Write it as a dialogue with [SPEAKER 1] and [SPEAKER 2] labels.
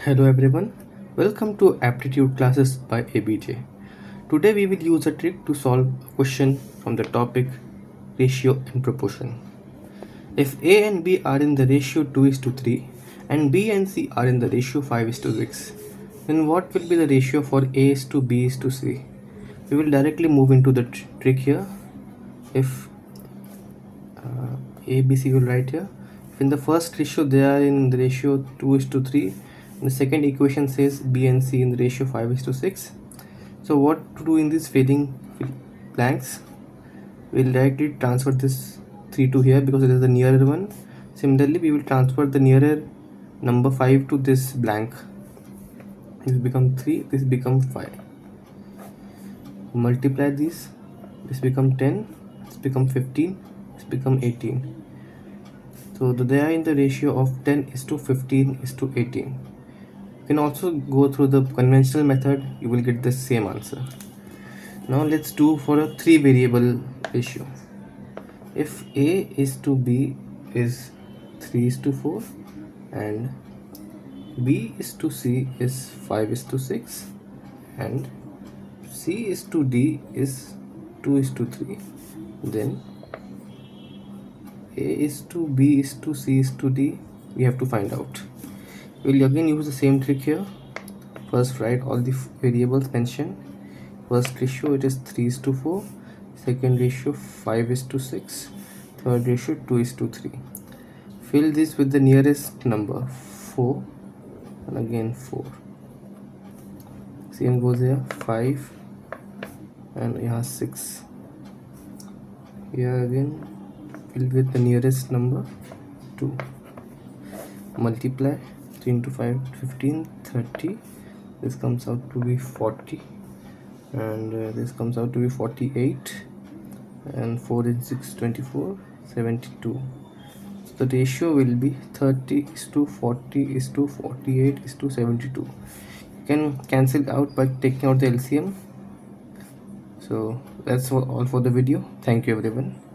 [SPEAKER 1] Hello everyone, welcome to Aptitude classes by ABJ. Today we will use a trick to solve a question from the topic ratio and proportion. If A and B are in the ratio 2 is to 3 and B and C are in the ratio 5 is to 6, then what will be the ratio for A is to B is to C? We will directly move into the trick here. If A, B, C will write here. If in the first ratio they are in the ratio 2 is to 3, the second equation says B and C in the ratio 5 is to 6. So what to do in these filling blanks? We'll directly transfer this 3 to here because it is the nearer one. Similarly, we will transfer the nearer number 5 to this blank. This become 3, this become 5. Multiply these, this become 10, this become 15, this become 18. So they are in the ratio of 10 is to 15 is to 18. You can also go through the conventional method, you will get the same answer. Now let's do for a 3 variable ratio. If A is to B is 3 is to 4 and B is to C is 5 is to 6 and C is to D is 2 is to 3, then A is to B is to C is to D, we have to find out. We'll again use the same trick here. First write all the variables mentioned. First ratio it is 3 is to 4, second ratio 5 is to 6, third ratio 2 is to 3. Fill this with the nearest number 4 and again 4. Same goes here 5 and here 6. Here again fill with the nearest number 2. Multiply 3 into 5 15 30. This comes out to be 40 and this comes out to be 48 and 4 is 6 24 72. So the ratio will be 30 is to 40 is to 48 is to 72. You can cancel out by taking out the LCM. So that's all for the video. Thank you everyone.